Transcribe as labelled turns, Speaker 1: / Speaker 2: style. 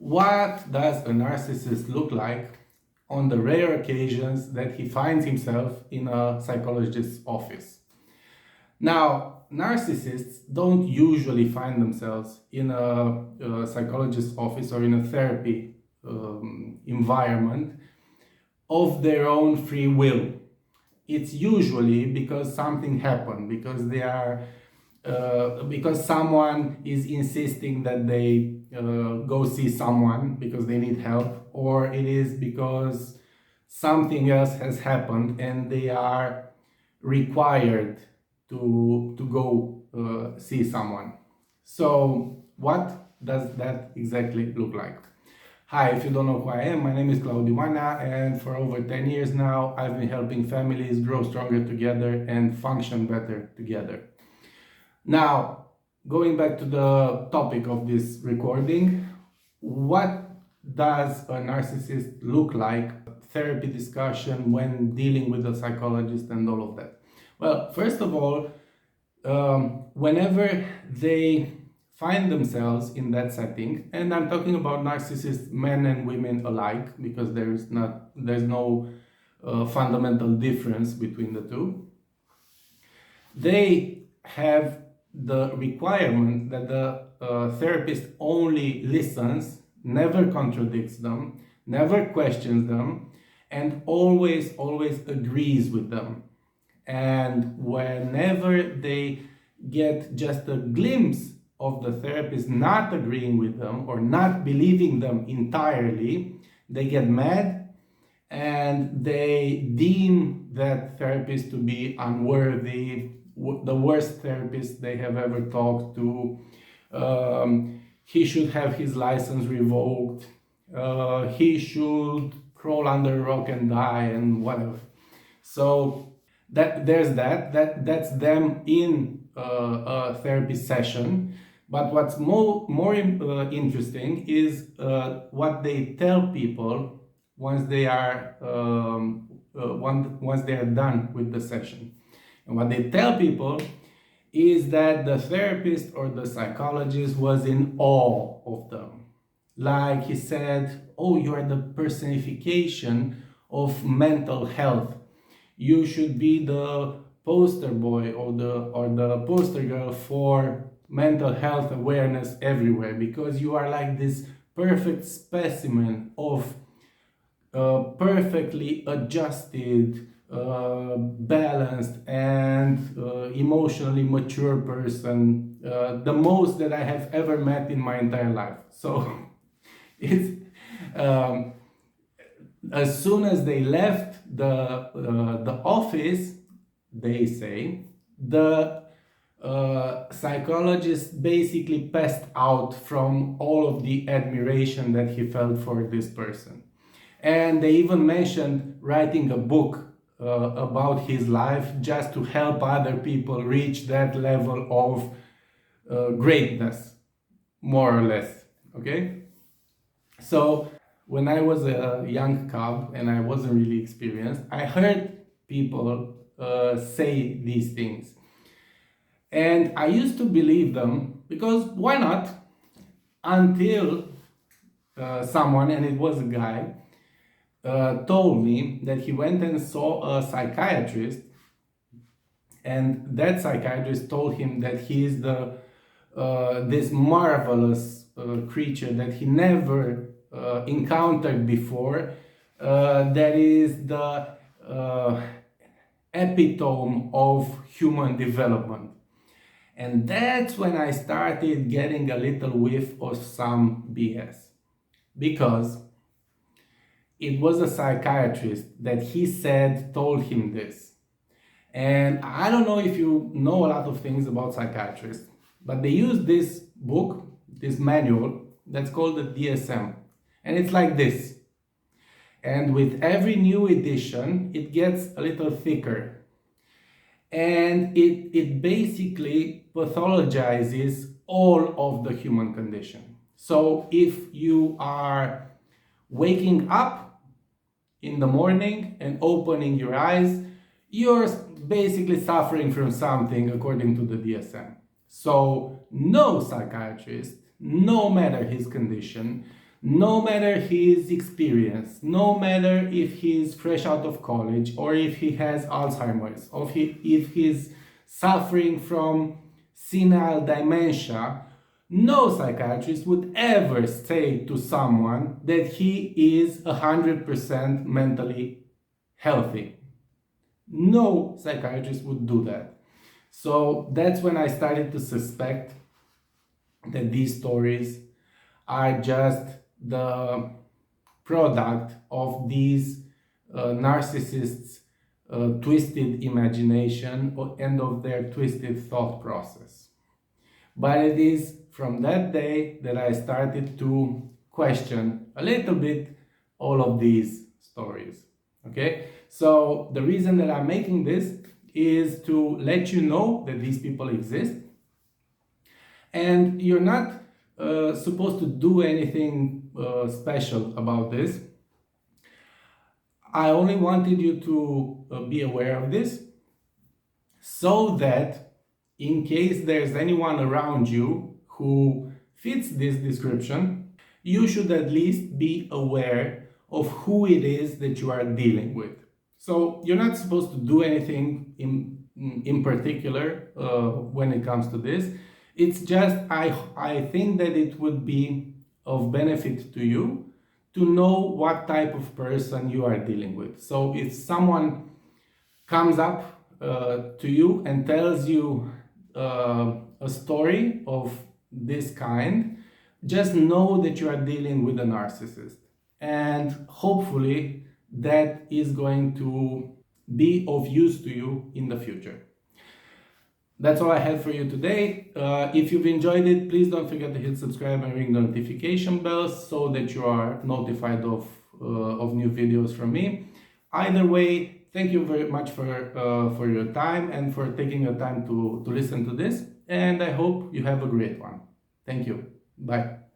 Speaker 1: What does a narcissist look like on the rare occasions that he finds himself in a psychologist's office? Now, narcissists don't usually find themselves in a psychologist's office or in a therapy environment of their own free will. It's usually because something happened, because they are because someone is insisting that they go see someone because they need help, or it is because something else has happened and they are required to go see someone. So what does that exactly look like? Hi, if you don't know who I am, my name is Claudiu Manea, and for over 10 years now I've been helping families grow stronger together and function better together. Now, going back to the topic of this recording, what does a narcissist look like? Therapy discussion when dealing with a psychologist and all of that. Well, first of all, whenever they find themselves in that setting, and I'm talking about narcissists, men and women alike, because there's no fundamental difference between the two. They have the requirement that the therapist only listens, never contradicts them, never questions them, and always agrees with them. And whenever they get just a glimpse of the therapist not agreeing with them or not believing them entirely, they get mad and they deem that therapist to be unworthy, the worst therapist they have ever talked to. He should have his license revoked. He should crawl under a rock and die and whatever. So that's them in a therapy session. But what's more interesting is what they tell people once they are done with the session. And what they tell people is that the therapist or the psychologist was in awe of them. Like he said, "Oh, you are the personification of mental health. You should be the poster boy or the poster girl for mental health awareness everywhere, because you are like this perfect specimen of perfectly adjusted, balanced and emotionally mature person, the most that I have ever met in my entire life." So it's as soon as they left the office, they say, the psychologist basically passed out from all of the admiration that he felt for this person. And they even mentioned writing a book about his life just to help other people reach that level of greatness, more or less. Okay? So when I was a young cub and I wasn't really experienced, I heard people say these things. And I used to believe them, because why not? Until someone, and it was a guy, told me that he went and saw a psychiatrist, and that psychiatrist told him that he is this marvelous creature that he never encountered before, that is the epitome of human development. And that's when I started getting a little whiff of some BS, because it was a psychiatrist that he said told him this. And I don't know if you know a lot of things about psychiatrists, but they use this book, this manual, that's called the DSM. And it's like this. And with every new edition, it gets a little thicker. And it basically pathologizes all of the human condition. So if you are waking up in the morning and opening your eyes, you're basically suffering from something according to the DSM. So no psychiatrist, no matter his condition, No matter his experience, no matter if he's fresh out of college or if he has Alzheimer's, or if he's suffering from senile dementia, no psychiatrist would ever say to someone that he is 100% mentally healthy. No psychiatrist would do that. So that's when I started to suspect that these stories are just the product of these narcissists' twisted imagination and of their twisted thought process. But it is from that day that I started to question a little bit all of these stories. Okay, so the reason that I'm making this is to let you know that these people exist, and you're not supposed to do anything special about this. I only wanted you to be aware of this so that in case there's anyone around you who fits this description, you should at least be aware of who it is that you are dealing with. So you're not supposed to do anything in particular when it comes to this. It's just I think that it would be of benefit to you to know what type of person you are dealing with. So if someone comes up to you and tells you a story of this kind, just know that you are dealing with a narcissist. And hopefully that is going to be of use to you in the future. That's all I have for you today. If you've enjoyed it, please don't forget to hit subscribe and ring the notification bells so that you are notified of new videos from me. Either way, thank you very much for your time and for taking your time to listen to this. And I hope you have a great one. Thank you. Bye.